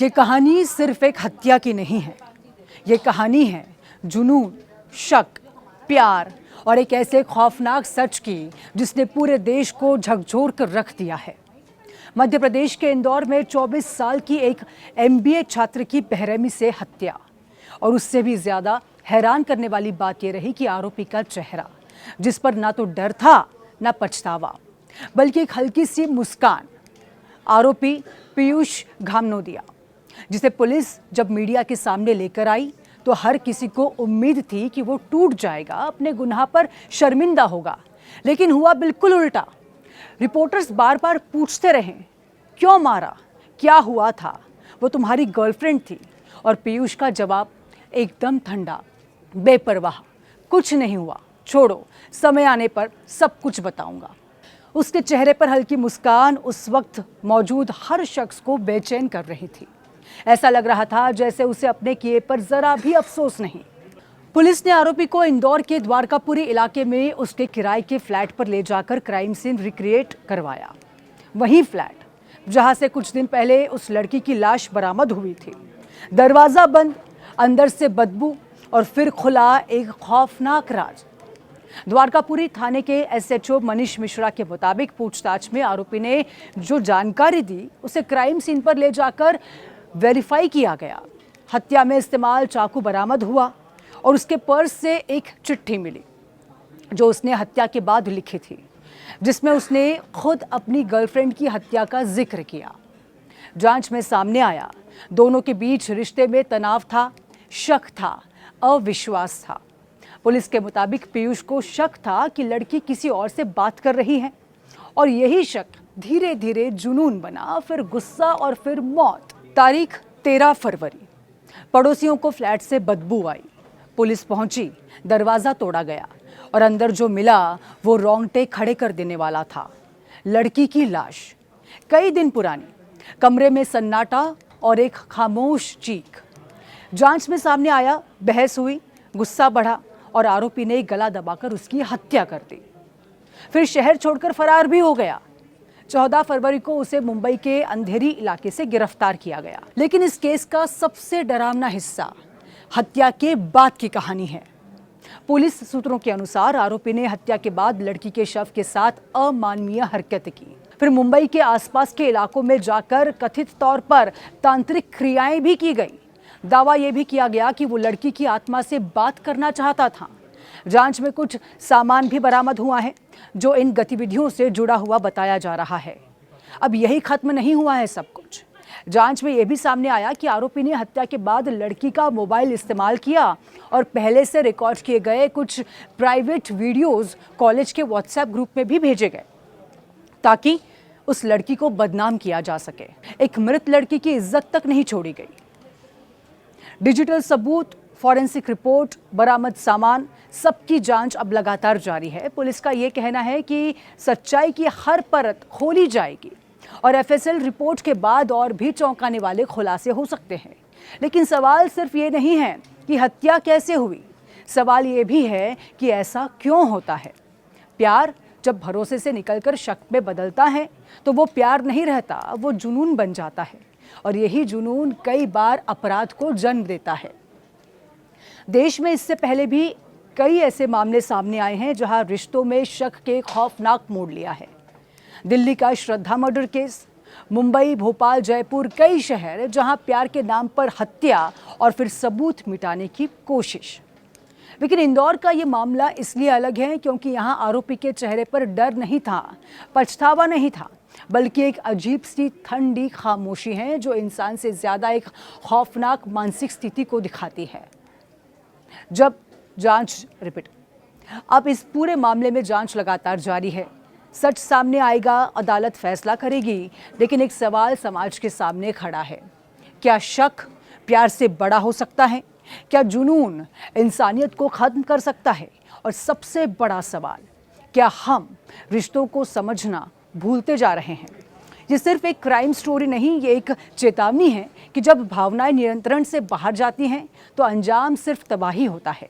ये कहानी सिर्फ एक हत्या की नहीं है। ये कहानी है जुनून, शक, प्यार और एक ऐसे खौफनाक सच की जिसने पूरे देश को झकझोर कर रख दिया है। मध्य प्रदेश के इंदौर में 24 साल की एक MBA छात्र की बेरहमी से हत्या। और उससे भी ज्यादा हैरान करने वाली बात यह रही कि आरोपी का चेहरा, जिस पर ना तो डर था ना पछतावा, बल्कि एक हल्की सी मुस्कान। आरोपी पीयूष घामनोदिया, जिसे पुलिस जब मीडिया के सामने लेकर आई तो हर किसी को उम्मीद थी कि वो टूट जाएगा, अपने गुनाह पर शर्मिंदा होगा। लेकिन हुआ बिल्कुल उल्टा। रिपोर्टर्स बार बार पूछते रहे, क्यों मारा, क्या हुआ था, वो तुम्हारी गर्लफ्रेंड थी। और पीयूष का जवाब एकदम ठंडा, बेपरवाह, कुछ नहीं हुआ, छोड़ो, समय आने पर सब कुछ बताऊंगा। उसके चेहरे पर हल्की मुस्कान उस वक्त मौजूद हर शख्स को बेचैन कर रही थी। ऐसा लग रहा था जैसे उसे अपने किए पर जरा भी अफसोस नहीं। पुलिस ने आरोपी को इंदौर के द्वारकापुरी इलाके में उसके किराए के फ्लैट पर ले जाकर क्राइम सीन रिक्रिएट करवाया। वही फ्लैट जहां से कुछ दिन पहले उस लड़की की लाश बरामद हुई थी। दरवाजा बंद, अंदर से बदबू और फिर खुला एक खौफनाक राज। द्वारकापुरी थाने के SHO मनीष मिश्रा के मुताबिक पूछताछ में आरोपी ने जो जानकारी दी उसे क्राइम सीन पर ले जाकर वेरीफाई किया गया। हत्या में इस्तेमाल चाकू बरामद हुआ और उसके पर्स से एक चिट्ठी मिली जो उसने हत्या के बाद लिखी थी, जिसमें उसने खुद अपनी गर्लफ्रेंड की हत्या का जिक्र किया। जांच में सामने आया, दोनों के बीच रिश्ते में तनाव था, शक था, अविश्वास था। पुलिस के मुताबिक पीयूष को शक था कि लड़की किसी और से बात कर रही है और यही शक धीरे धीरे जुनून बना, फिर गुस्सा और फिर मौत। तारीख 13 फरवरी। पड़ोसियों को फ्लैट से बदबू आई। पुलिस पहुंची, दरवाजा तोड़ा गया और अंदर जो मिला वो रोंगटे खड़े कर देने वाला था। लड़की की लाश, कई दिन पुरानी, कमरे में सन्नाटा और एक खामोश चीख। जांच में सामने आया, बहस हुई, गुस्सा बढ़ा और आरोपी ने गला दबाकर उसकी हत्या कर दी। फिर शहर छोड़कर फरार भी हो गया। 14 फरवरी को उसे मुंबई के अंधेरी इलाके से गिरफ्तार किया गया। लेकिन इस केस का सबसे डरावना हिस्सा हत्या के बाद की कहानी है। पुलिस सूत्रों के अनुसार आरोपी ने हत्या के बाद लड़की के शव के साथ अमानवीय हरकत की। फिर मुंबई के आसपास के इलाकों में जाकर कथित तौर पर तांत्रिक क्रियाएं भी की गई। दावा यह भी किया गया कि वो लड़की की आत्मा से बात करना चाहता था। जांच में कुछ सामान भी बरामद हुआ है जो इन गतिविधियों से जुड़ा हुआ बताया जा रहा है। अब यही खत्म नहीं हुआ है सब कुछ। जांच में यह भी सामने आया कि आरोपी ने हत्या के बाद लड़की का मोबाइल इस्तेमाल किया और पहले से रिकॉर्ड किए गए कुछ प्राइवेट वीडियोस कॉलेज के WhatsApp ग्रुप में भी भेजे गए ताकि उस लड़की को बदनाम किया जा सके। एक मृत लड़की की इज्जत तक नहीं छोड़ी गई। डिजिटल सबूत, फॉरेंसिक रिपोर्ट, बरामद सामान, सबकी जांच अब लगातार जारी है। पुलिस का यह कहना है कि सच्चाई की हर परत खोली जाएगी और FSL रिपोर्ट के बाद और भी चौंकाने वाले खुलासे हो सकते हैं। लेकिन सवाल सिर्फ ये नहीं है कि हत्या कैसे हुई, सवाल ये भी है कि ऐसा क्यों होता है। प्यार जब भरोसे से निकलकर शक में बदलता है तो वो प्यार नहीं रहता, वो जुनून बन जाता है और यही जुनून कई बार अपराध को जन्म देता है। देश में इससे पहले भी कई ऐसे मामले सामने आए हैं जहां रिश्तों में शक के खौफनाक मोड़ लिया है। दिल्ली का श्रद्धा मर्डर केस, मुंबई, भोपाल, जयपुर, कई शहर जहां प्यार के नाम पर हत्या और फिर सबूत मिटाने की कोशिश। लेकिन इंदौर का ये मामला इसलिए अलग है क्योंकि यहाँ आरोपी के चेहरे पर डर नहीं था, पछतावा नहीं था, बल्कि एक अजीब सी ठंडी खामोशी है जो इंसान से ज्यादा एक खौफनाक मानसिक स्थिति को दिखाती है। जब जांच अब इस पूरे मामले में जांच लगातार जारी है। सच सामने आएगा, अदालत फैसला करेगी। लेकिन एक सवाल समाज के सामने खड़ा है, क्या शक प्यार से बड़ा हो सकता है? क्या जुनून इंसानियत को खत्म कर सकता है? और सबसे बड़ा सवाल, क्या हम रिश्तों को समझना भूलते जा रहे हैं? ये सिर्फ एक क्राइम स्टोरी नहीं, ये एक चेतावनी है कि जब भावनाएं नियंत्रण से बाहर जाती हैं तो अंजाम सिर्फ तबाही होता है।